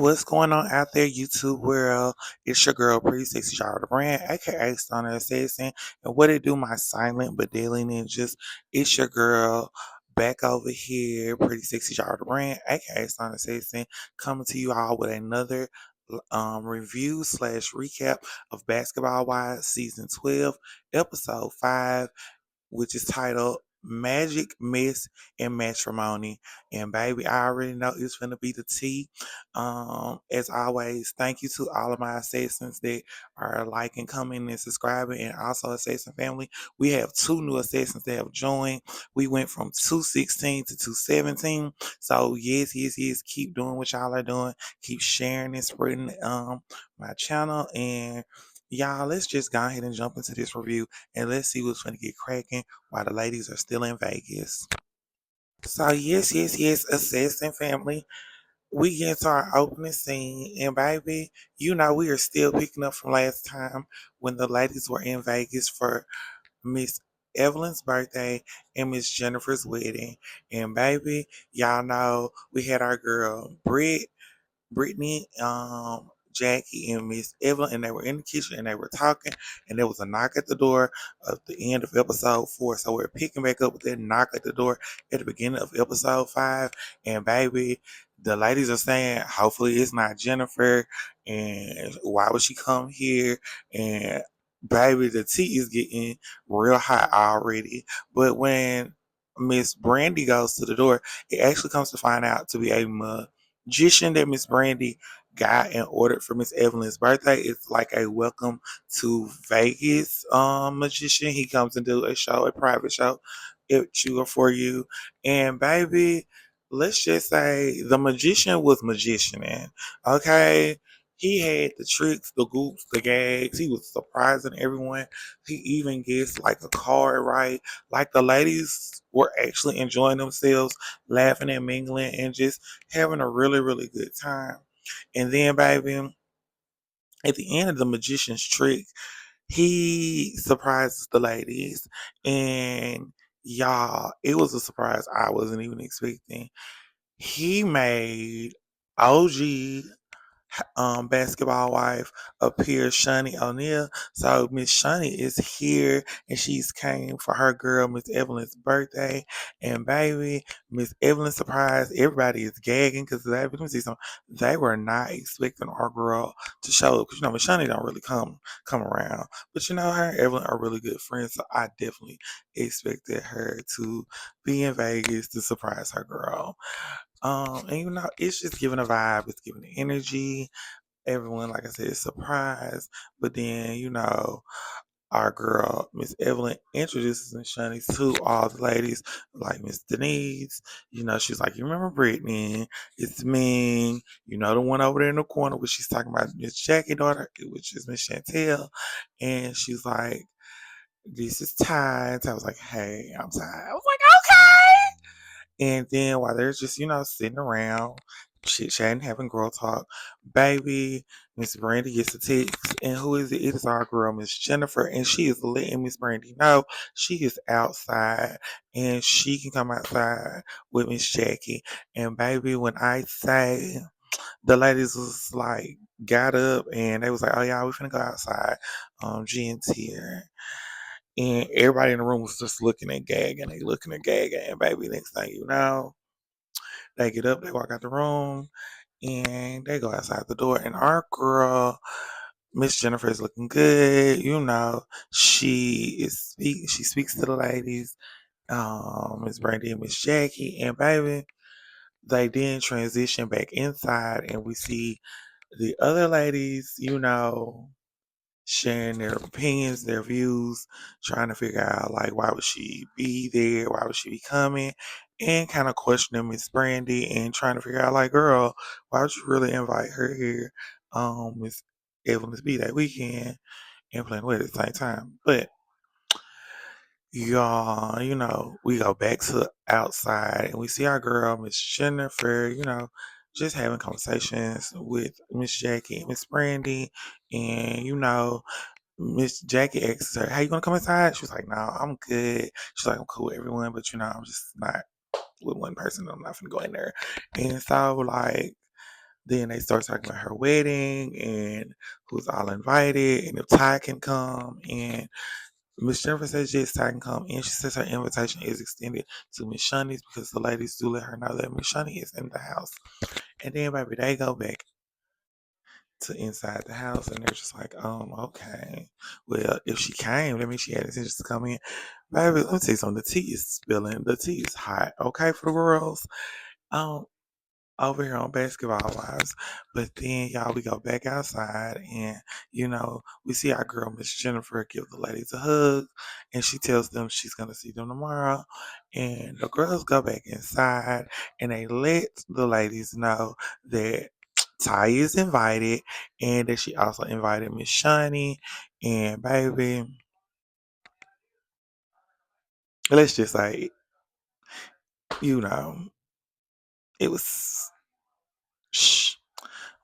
what's going on out there, YouTube world? It's your girl, Pretty Sexy Jara the Brand, aka Stunner Assassin. And what it do, my silent but daily ninjas? It's your girl back over here, Pretty Sexy Jara the Brand, aka Stunner Assassin, coming to you all with another review slash recap of Basketball Wives Season 12, Episode 5, which is titled Magic, Mess, and Matrimony. And baby, I already know it's gonna be the tea. As always, thank you to all of my assassins that are liking, commenting, and subscribing, and also assassin family. We have two new assassins that have joined. We went from 216 to 217. So yes, keep doing what y'all are doing. Keep sharing and spreading my channel. And y'all, let's just go ahead and jump into this review and let's see what's gonna get cracking while the ladies are still in Vegas. So yes, assassin family. We get to our opening scene, and baby, you know we are still picking up from last time when the ladies were in Vegas for Miss Evelyn's birthday and Miss Jennifer's wedding. And baby, y'all know we had our girl Brittany, Jackie, and Miss Evelyn, and they were in the kitchen and they were talking, and there was a knock at the door at the end of episode 4. So we're picking back up with that knock at the door at the beginning of episode 5. And baby, the ladies are saying, hopefully it's not Jennifer, and why would she come here? And baby, the tea is getting real hot already. But when Miss Brandy goes to the door, it actually comes to find out to be a magician that Miss Brandy got and ordered for Miss Evelyn's birthday. It's like a welcome to Vegas magician. He comes and do a show, a private show, for you. And baby, let's just say the magician was magicianing. Okay. He had the tricks, the goops, the gags. He was surprising everyone. He even gets like a card right. Like the ladies were actually enjoying themselves, laughing and mingling, and just having a really good time. And then, baby, at the end of the magician's trick, he surprises the ladies. And y'all, it was a surprise I wasn't even expecting. He made OG basketball wife appears Shani O'Neal. So Miss Shani is here and she's came for her girl Miss Evelyn's birthday. And baby, Miss Evelyn surprised. Everybody is gagging because let me see something. They were not expecting our girl to show up because you know Miss Shani don't really come around. But you know her and Evelyn are really good friends, so I definitely expected her to be in Vegas to surprise her girl. And you know, it's just giving a vibe, it's giving the energy. Everyone, like I said, is surprised. But then, you know, our girl, Miss Evelyn, introduces Miss Shani to all the ladies, like Miss Denise. You know, she's like, you remember Brittany? It's me. You know, the one over there in the corner, where she's talking about Miss Jackie daughter, which is Miss Chantel. And she's like, this is Ty. And I was like, hey, I'm Ty. I was like, okay. And then while they're just, you know, sitting around, chit chatting, having girl talk, baby, Miss Brandy gets a text. And who is it? It is our girl, Miss Jennifer. And she is letting Miss Brandy know she is outside and she can come outside with Miss Jackie. And baby, when I say the ladies was like, got up and they was like, oh, yeah, we finna go outside. Jen's here. And everybody in the room was just looking and gagging. They looking and gagging. And baby, next thing you know, they get up, they walk out the room, and they go outside the door. And our girl, Miss Jennifer, is looking good. You know, she speaks to the ladies, Miss Brandy and Miss Jackie, and baby, they then transition back inside, and we see the other ladies. You know, sharing their opinions, their views, trying to figure out like why would she be there, why would she be coming, and kind of questioning Miss Brandy and trying to figure out like, girl, why would you really invite her here, Miss Evelyn's B that weekend and playing with at the same time. But y'all, you know, we go back to outside and we see our girl, Miss Jennifer, you know, just having conversations with Miss Jackie and Miss Brandy. And, you know, Miss Jackie asks her, "Hey, you gonna come inside?" She was like, "No, I'm good." She's like, "I'm cool with everyone, but you know, I'm just not with one person. I'm not gonna go in there." And so, like, Then they start talking about her wedding and who's all invited and if Ty can come. And Miss Jennifer says yes, Ty can come. And she says her invitation is extended to Miss Shawnee's because the ladies do let her know that Miss Shawnee is in the house. And then, baby, they go back to inside the house and they're just like, okay. Well, if she came, that means she had intentions to come in. Baby, let me tell you something. The tea is spilling. The tea is hot, okay, for the girls. Um, over here on Basketball Wives. But then, y'all, we go back outside and, we see our girl, Miss Jennifer, give the ladies a hug and she tells them she's going to see them tomorrow. And the girls go back inside and they let the ladies know that Ty is invited and that she also invited Miss Shawnee. And, baby, let's just say, you know, it was shh.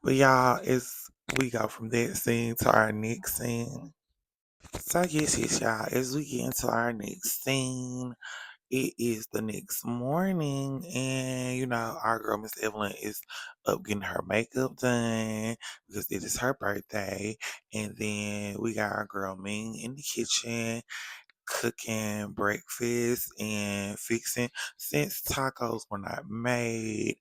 But y'all, it's we go from that scene to our next scene. So yes, y'all. As we get into our next scene, it is the next morning, and our girl Miss Evelyn is up getting her makeup done because it is her birthday. And then we got our girl Ming in the kitchen cooking breakfast and fixing since tacos were not made.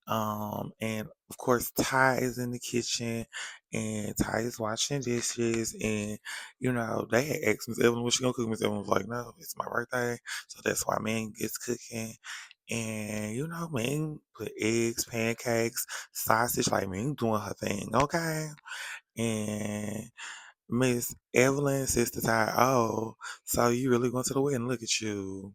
And of course, Ty is in the kitchen and Ty is washing dishes. And, they had asked Miss Evelyn, what she gonna cook? Miss Evelyn was like, no, it's my birthday. So that's why Ming gets cooking. And, Ming put eggs, pancakes, sausage, like Ming doing her thing, okay? And Miss Evelyn says to Ty, oh, so you really going to the wedding? Look at you.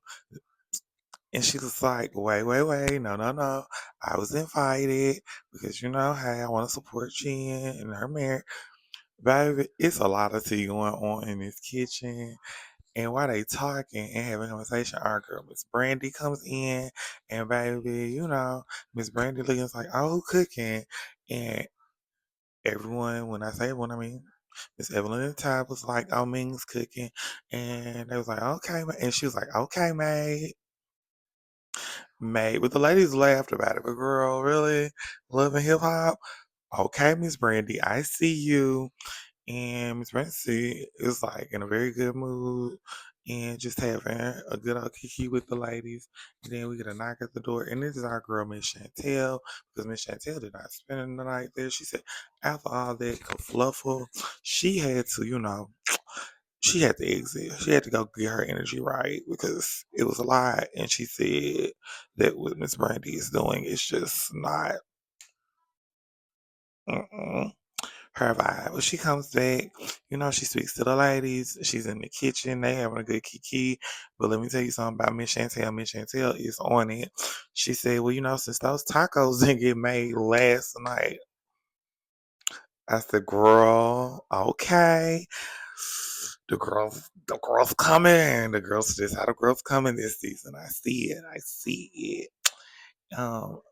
And she was like, wait, wait, wait. No, no, no. I was invited because, hey, I want to support Jen and her marriage. Baby, it's a lot of tea going on in this kitchen. And while they talking and having a conversation, our girl, Miss Brandy, comes in. And baby, Miss Brandy looking like, oh, who cooking? And everyone, when I say everyone, I mean Miss Evelyn and Ty was like, oh, Ming's cooking. And they was like, okay, and she was like, okay, mate. Mate. But the ladies laughed about it. But girl, really? Loving hip hop? Okay, Miss Brandy, I see you. And Miss Brandy is like in a very good mood and just having a good old kiki with the ladies. And then we get a knock at the door. And this is our girl, Miss Chantel, because Miss Chantel did not spend the night there. She said, after all that kerfluffle, she had to, she had to exit. She had to go get her energy right because it was a lot. And she said that what Miss Brandy is doing is just not mm-mm, her vibe. When she comes back, she speaks to the ladies. She's in the kitchen. They having a good kiki. But let me tell you something about Miss Chantel. Miss Chantel is on it. She said, well, since those tacos didn't get made last night, I said, girl, okay. The girls coming. The girls just how the girls coming this season. I see it. I see it.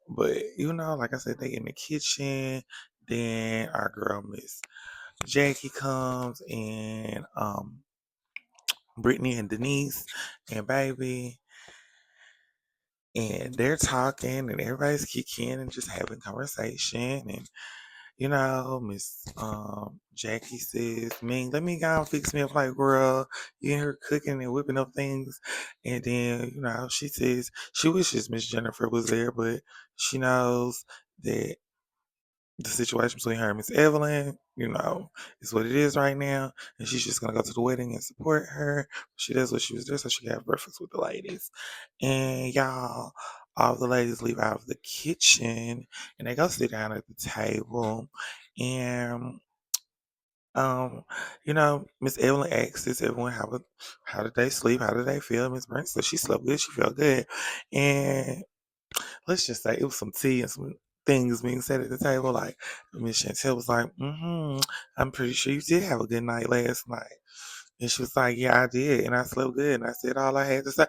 But like I said, they in the kitchen. Then our girl Miss Jackie comes and Brittany and Denise and baby. And they're talking and everybody's kicking and just having conversation. And Miss Jackie says, Ming, let me go and fix me up like girl. You in here cooking and whipping up things. And then, she says she wishes Miss Jennifer was there, but she knows that the situation between her and Miss Evelyn, is what it is right now. And she's just gonna go to the wedding and support her. She does what she was there so she can have breakfast with the ladies. And y'all, all the ladies leave out of the kitchen and they go sit down at the table. And Miss Evelyn asks everyone how did they sleep? How did they feel? Miss Brent said she slept good, she felt good. And let's just say it was some tea and some things being said at the table. Like Miss Chantel was like, I'm pretty sure you did have a good night last night. And she was like, yeah, I did. And I slept good. And I said all I had to say.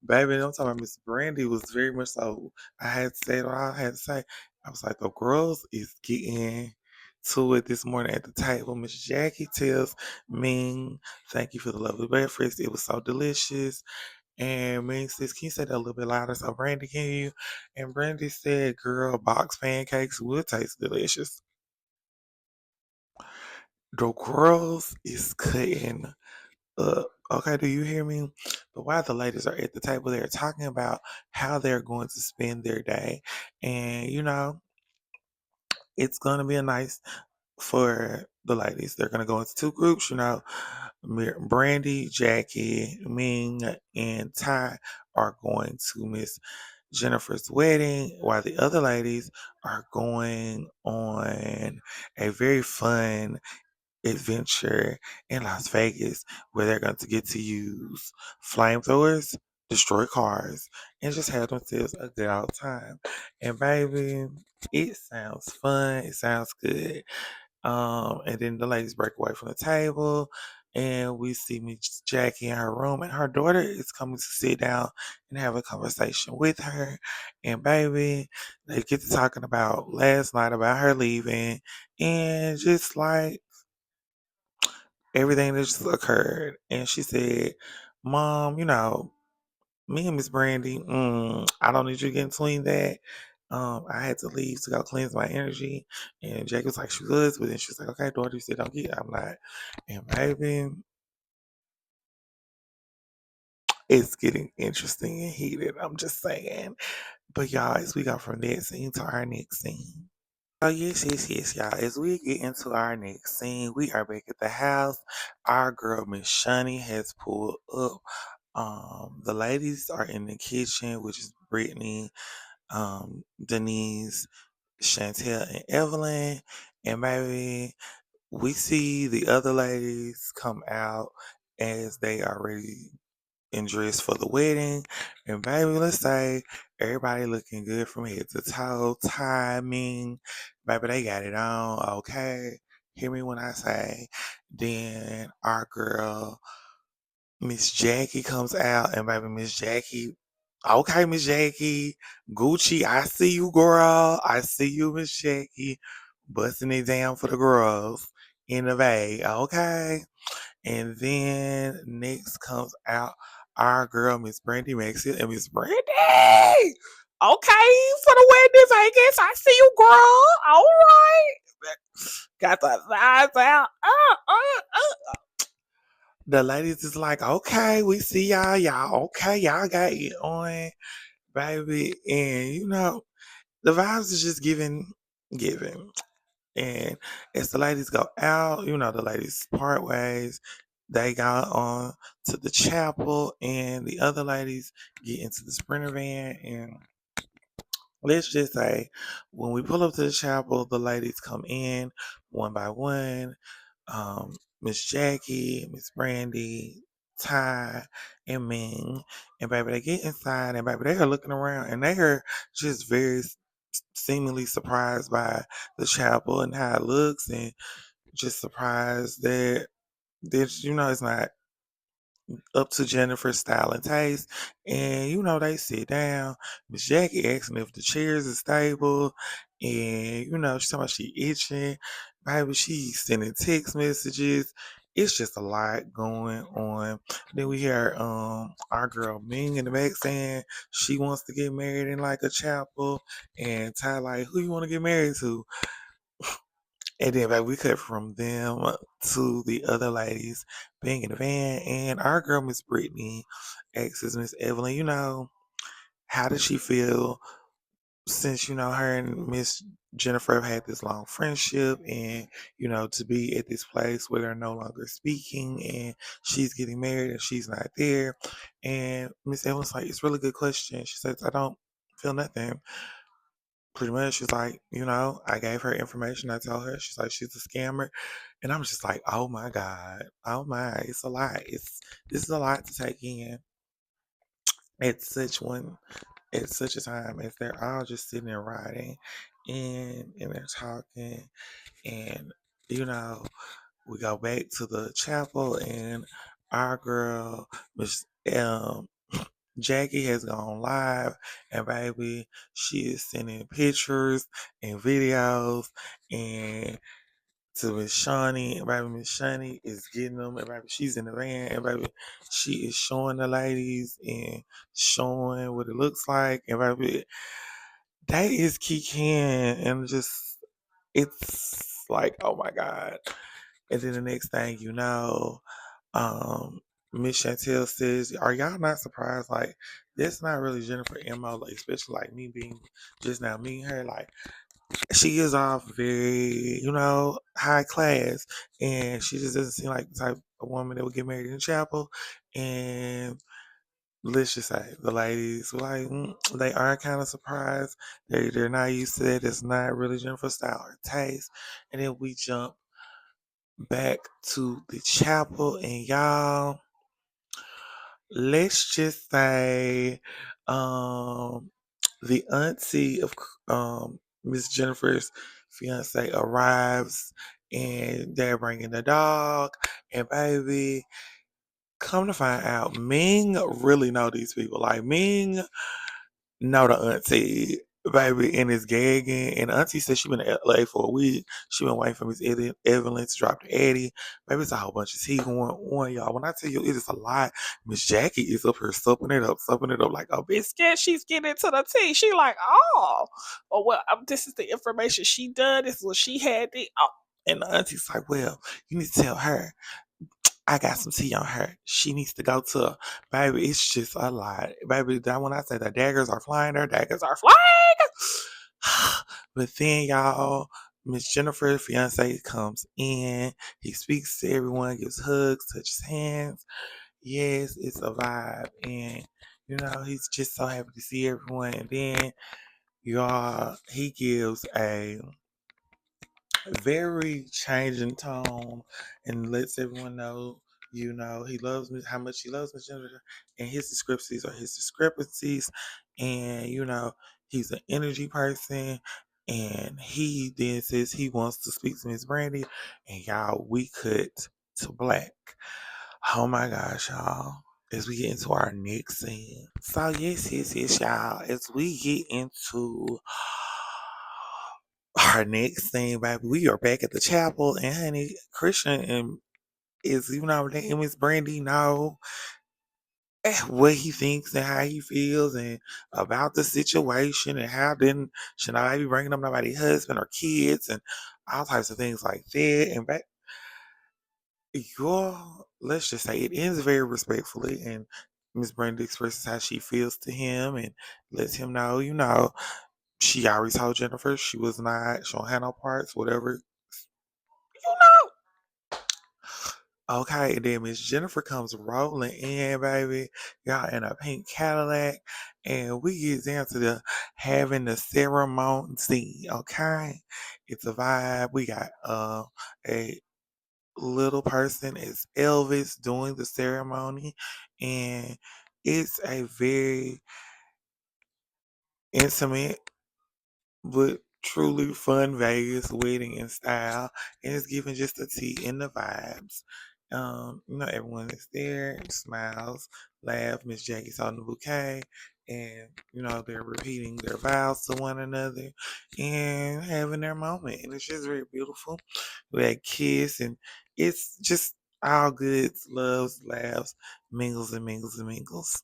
Baby, I'm talking about Miss Brandy was very much so. I had said all I had to say. I was like, the girls is getting to it this morning at the table. Miss Jackie tells Ming, thank you for the lovely breakfast. It was so delicious. And Ming says, "Can you say that a little bit louder so Brandy can hear you?" And Brandy said, "Girl, box pancakes would taste delicious." The girls is cutting up. Okay, do you hear me? But while the ladies are at the table, they're talking about how they're going to spend their day. And, it's going to be a nice for the ladies. They're going to go into two groups, Brandy, Jackie, Ming, and Ty are going to Miss Jennifer's wedding, while the other ladies are going on a very fun adventure in Las Vegas where they're going to get to use flamethrowers, destroy cars, and just have themselves a good old time. And baby, it sounds fun. It sounds good. And then the ladies break away from the table, and we see Miss Jackie in her room, and her daughter is coming to sit down and have a conversation with her. And baby, they get to talking about last night about her leaving, and just like everything that just occurred. And she said, "Mom, me and Miss Brandy, I don't need you to get between that. I had to leave to go cleanse my energy." And Jake was like, "She was," but then she was like, "Okay, daughter, you said don't get." I'm not. And baby, it's getting interesting and heated. I'm just saying. But y'all, as we go from that scene to our next scene. Oh yes, yes, yes, y'all. As we get into our next scene, we are back at the house. Our girl Miss Shani has pulled up. The ladies are in the kitchen, which is Brittany, Denise, Chantel, and Evelyn. And maybe we see the other ladies come out as they are ready and dressed for the wedding. And baby, let's say everybody looking good from head to toe, timing. Baby, they got it on. Okay. Hear me when I say. Then our girl Miss Jackie comes out, and baby, Miss Jackie, okay, Miss Jackie, Gucci, I see you, girl. I see you, Miss Jackie, busting it down for the girls in the bay, okay? And then next comes out our girl, Miss Brandy Maxie, and Miss Brandy. Okay, for the wedding Vegas, I see you, girl. All right, got the eyes out. The ladies is like, "Okay, we see y'all. Y'all okay? Y'all got it on, baby." And the vibes is just giving. And as the ladies go out, the ladies part ways. They got on to the chapel, and the other ladies get into the Sprinter van. And let's just say, when we pull up to the chapel, the ladies come in one by one. Miss Jackie, Miss Brandy, Ty, and Ming. And baby, they get inside, and baby, they are looking around, and they are just very seemingly surprised by the chapel and how it looks, and just surprised that this, it's not up to Jennifer's style and taste. And they sit down. Miss Jackie asking if the chairs is stable. And she's talking about she itching. Maybe she's sending text messages. It's just a lot going on. Then we hear our girl Ming in the back saying she wants to get married in like a chapel. And Ty like, who you want to get married to? And then baby, we cut from them to the other ladies being in the van, and our girl Miss Brittany asks Miss Evelyn, how does she feel since her and Miss Jennifer have had this long friendship, and to be at this place where they're no longer speaking, and she's getting married and she's not there. And Miss Evelyn's like, it's a really good question. She says, I don't feel nothing. Pretty much, she's like, I gave her information. I told her, she's like, she's a scammer. And I'm just like, oh my God. Oh my, it's a lot. This is a lot to take in at such a time as they're all just sitting there riding and they're talking. And, you know, we go back to the chapel, and our girl, Miss Jackie, has gone live, and baby, she is sending pictures and videos, and to Miss Shawnee, and baby Miss Shawnee is getting them, and baby she's in the van, and baby she is showing the ladies and showing what it looks like, and baby that is Kikan, and just it's like oh my god, and then the next thing you know, um. Miss Chantel says, "Are y'all not surprised? Like, that's not really Jennifer MO, like, especially like me being just now meeting her. Like, she is off very, high class, and she just doesn't seem like the type of woman that would get married in the chapel. And let's just say the ladies were like, they are kind of surprised. They're not used to that. It's not really Jennifer's style or taste. And then we jump back to the chapel, and y'all, let's just say, um, the auntie of Miss Jennifer's fiance arrives, and they're bringing the dog. And baby, come to find out, Ming really know these people. Like Ming know the auntie, baby, and is gagging. And the auntie said she been in LA for a week. She been waiting for Miss Evelyn to drop the Eddie. Baby, it's a whole bunch of tea going on, y'all. When I tell you it is a lot, Miss Jackie is up here supping it up like a biscuit. She's getting into the tea. She like, oh well, this is the information she done. This is what she had. And the auntie's like, well, you need to tell her I got some tea on her. She needs to go to, baby. It's just a lot, baby. That when I say the daggers are flying, their daggers are flying. But then y'all, Miss Jennifer's fiance comes in. He speaks to everyone, gives hugs, touches hands. Yes, it's a vibe, and he's just so happy to see everyone. And then y'all, he gives a very changing tone and lets everyone know, he loves me, how much he loves Miss Jennifer, and his discrepancies are his discrepancies. And, he's an energy person. And he then says he wants to speak to Miss Brandy. And y'all, we cut to black. Oh my gosh, y'all. As we get into our next scene. So yes, y'all. As we get into our next thing, baby, we are back at the chapel, and honey, Christian and is letting Miss Brandy know what he thinks and how he feels and about the situation and how then should I be bringing up nobody's husband or kids and all types of things like that. And back, let's just say it ends very respectfully, and Miss Brandy expresses how she feels to him and lets him know, she already told Jennifer she was not, she don't have no parts, whatever. You know. Okay, and then Miss Jennifer comes rolling in, baby. Y'all in a pink Cadillac. And we get down to the having the ceremony scene, okay? It's a vibe. We got a little person is Elvis doing the ceremony. And it's a very intimate but truly fun Vegas wedding in style, and it's giving just the tea and the vibes. Everyone is there, smiles, laugh. Miss Jackie's holding the bouquet, and they're repeating their vows to one another and having their moment, and it's just very beautiful. We had kiss, and it's just all good, loves, laughs, mingles and mingles and mingles.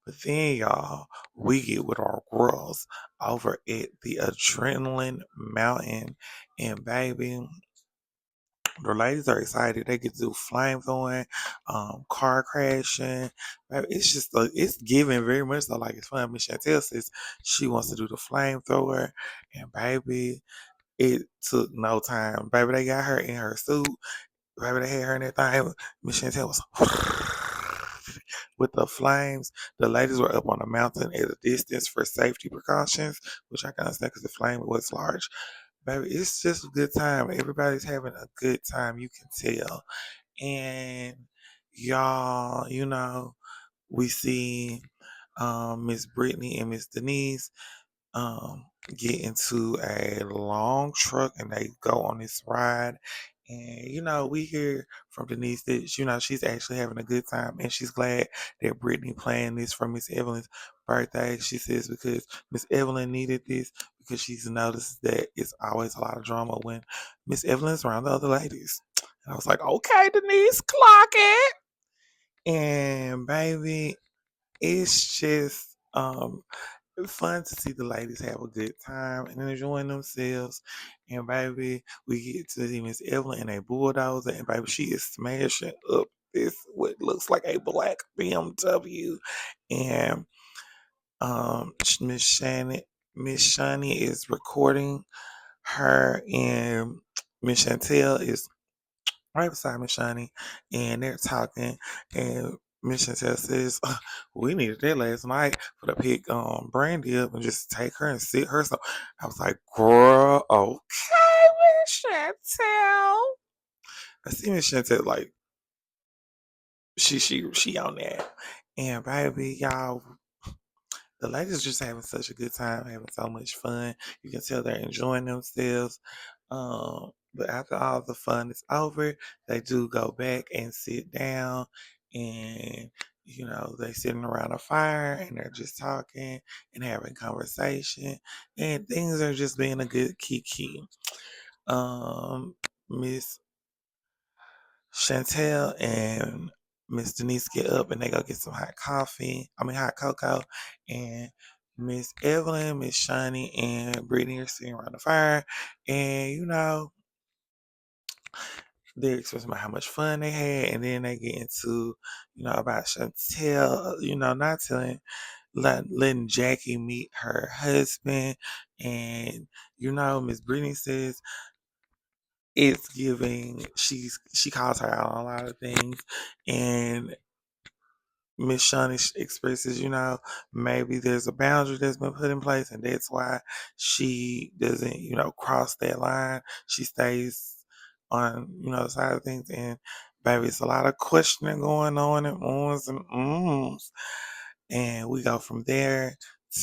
But then, y'all, we get with our girls over at the Adrenaline Mountain. And, baby, the ladies are excited. They get to do flame throwing, car crashing. Baby, it's just, it's giving very much so like it's fun. Miss Chantel says she wants to do the flamethrower. And, baby, it took no time. Baby, they got her in her suit. Baby, they had her in that thing. Miss Chantel was with the flames. The ladies were up on the mountain at a distance for safety precautions, which I can understand because the flame was large. Baby, it's just a good time. Everybody's having a good time, you can tell. And y'all, we see Miss Brittany and Miss Denise um, get into a long truck and they go on this ride. And we hear from Denise that she's actually having a good time and she's glad that Brittany planned this for Miss Evelyn's birthday. She says because Miss Evelyn needed this because she's noticed that it's always a lot of drama when Miss Evelyn's around the other ladies. And I was like, okay, Denise, clock it. And baby, it's just fun to see the ladies have a good time and enjoying themselves. And baby, we get to see Miss Evelyn in a bulldozer, and baby, she is smashing up this what looks like a black BMW. And Miss Shannon, Miss Shani is recording her, and Miss Chantel is right beside Miss Shani, and they're talking, and Miss Chantel says, "We needed that last night for the pick Brandy up and just take her and sit her." So I was like, "Girl, okay, Miss Chantel." I see Miss Chantel like she on that, and baby, y'all. The ladies just having such a good time, having so much fun. You can tell they're enjoying themselves. But after all the fun is over, they do go back and sit down, and they sitting around a fire and they're just talking and having conversation, and things are just being a good kiki. Miss Chantel and Miss Denise get up and they go get some hot coffee. I mean hot cocoa. And Miss Evelyn, Miss Shani, and Brittany are sitting around the fire. And they're expressing about how much fun they had. And then they get into, about Chantel, not telling letting Jackie meet her husband. And Miss Brittany says it's giving she calls her out on a lot of things, and Miss Shawnee expresses, maybe there's a boundary that's been put in place, and that's why she doesn't, cross that line. She stays on, the side of things, and baby, it's a lot of questioning going on and ons and ums. And we go from there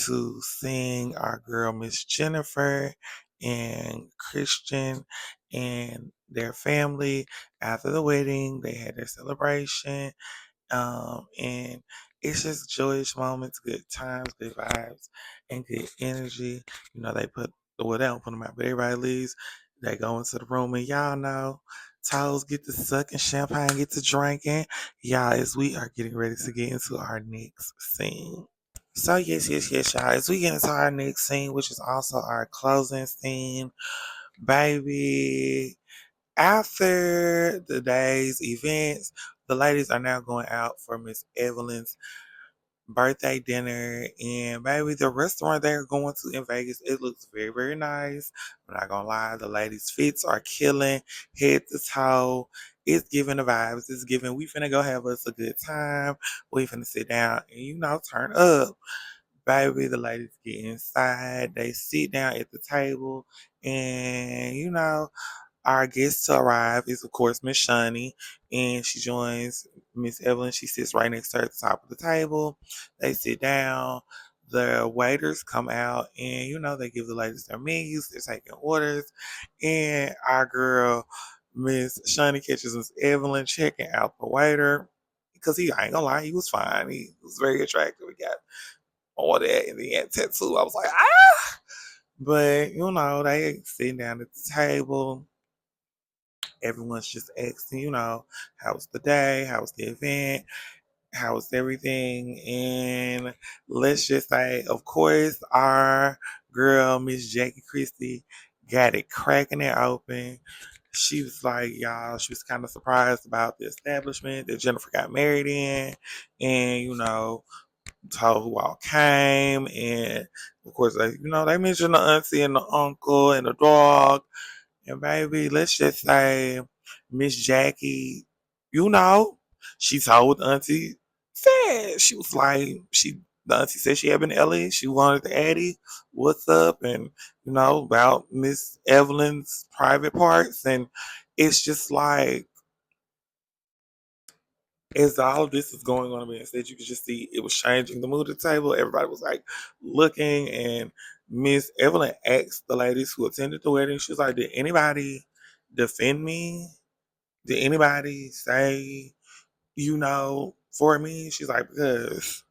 to seeing our girl Miss Jennifer and Christian and their family after the wedding. They had their celebration. And it's just joyous moments, good times, good vibes, and good energy. They they don't put them out, but everybody leaves. They go into the room, and y'all know, toes get to sucking, champagne get to drinking. Y'all, as we are getting ready to get into our next scene. So yes, y'all. As we get into our next scene, which is also our closing scene, baby. After the day's events, the ladies are now going out for Miss Evelyn's birthday dinner. And baby, the restaurant they're going to in Vegas, it looks very, very nice. I'm not gonna lie, the ladies' fits are killing, head to toe. It's giving the vibes. It's giving we finna go have us a good time. We finna sit down and turn up. Baby, the ladies get inside. They sit down at the table, and our guest to arrive is, of course, Miss Shani, and she joins Miss Evelyn. She sits right next to her at the top of the table. They sit down. The waiters come out, and they give the ladies their menus. They're taking orders, and our girl Miss Shani catches Miss Evelyn checking out the waiter because I ain't gonna lie, he was fine. He was very attractive. He got all that, and then he had tattoo. I was like, ah. But they sitting down at the table. Everyone's just asking, how was the day? How was the event? How was everything? And let's just say, of course, our girl, Miss Jackie Christie, got it cracking it open. She was like, y'all, she was kind of surprised about the establishment that Jennifer got married in. And, told who all came. And, of course, they mentioned the auntie and the uncle and the dog. And baby, let's just say Miss Jackie, you know, she told Auntie, said she was like, the auntie said she had been to LA. She wanted to Addie, what's up, and about Miss Evelyn's private parts. And it's just like as all of this is going on being said, you could just see it was changing the mood at the table. Everybody was like looking, and Miss Evelyn asked the ladies who attended the wedding, she was like, did anybody defend me? Did anybody say, for me? She's like, because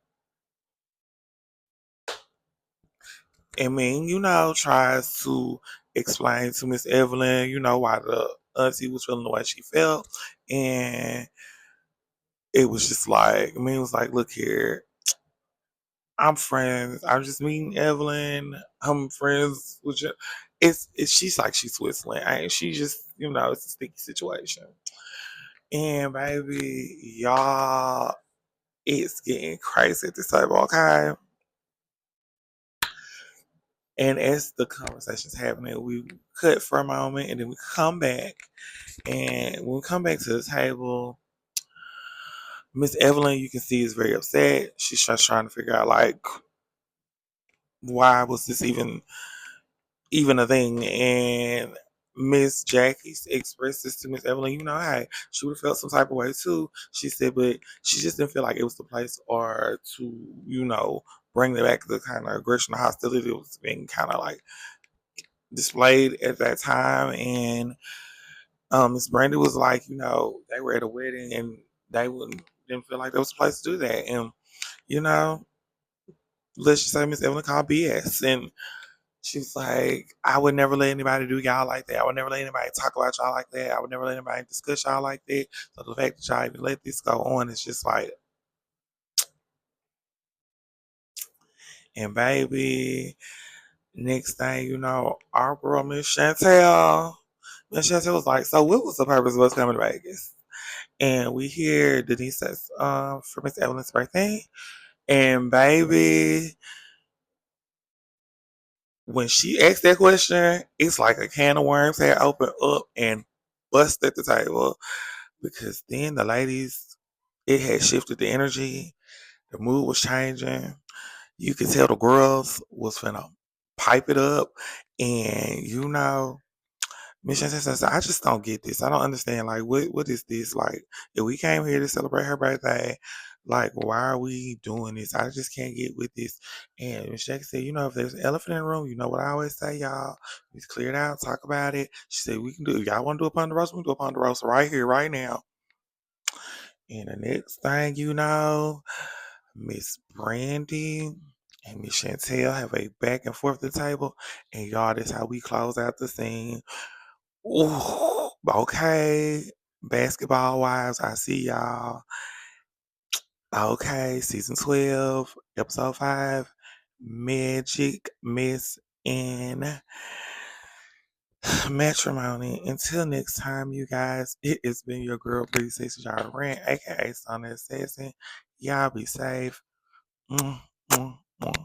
I mean, tries to explain to Miss Evelyn, why the auntie was feeling the way she felt. And it was just like, I mean, it was like, look here, I'm friends. I'm just meeting Evelyn. I'm friends with you. She's like she's Switzerland. She just, it's a sticky situation. And baby, y'all, it's getting crazy at this table, okay? And as the conversation's happening, we cut for a moment and then we come back. And when we come back to the table, Miss Evelyn, you can see, is very upset. She's just trying to figure out, like, why was this even a thing? And Miss Jackie expressed this to Miss Evelyn, hey, she would have felt some type of way too. She said, but she just didn't feel like it was the place or to, bring back the kind of aggression or hostility that was being kind of like displayed at that time. And Miss Brandy was like, they were at a wedding and they didn't feel like there was a place to do that. And, you know, let's just say Miss Evelyn called BS. And she's like, I would never let anybody do y'all like that. I would never let anybody talk about y'all like that. I would never let anybody discuss y'all like that. So the fact that y'all even let this go on is just like, and baby, next thing you know, our girl Miss Chantel was like, so what was the purpose of us coming to Vegas? And we hear Denise says, for Miss Evelyn's birthday. And baby, when she asked that question, it's like a can of worms had opened up and busted the table because then the ladies, it had shifted the energy. The mood was changing. You could tell the girls was finna pipe it up. And Mission says, I just don't get this. I don't understand. Like, what is this? Like, if we came here to celebrate her birthday, like, why are we doing this? I just can't get with this. And Miss Jackie said, if there's an elephant in the room, you know what I always say, y'all. We clear it out, talk about it. She said, we can do it. Y'all want to do a pound of roast? We can do a pound of roast right here, right now. And the next thing you know, Miss Brandy and Miss Chantel have a back and forth at the table. And y'all, that's how we close out the scene. Ooh, okay. Basketball wives, I see y'all. Okay, season 12, episode 5, Magic Miss in Matrimony. Until next time, you guys, it has been your girl, Pretty Sexy Y'all Rant, aka Sonic Assassin. Y'all be safe. Mm, mm, mm.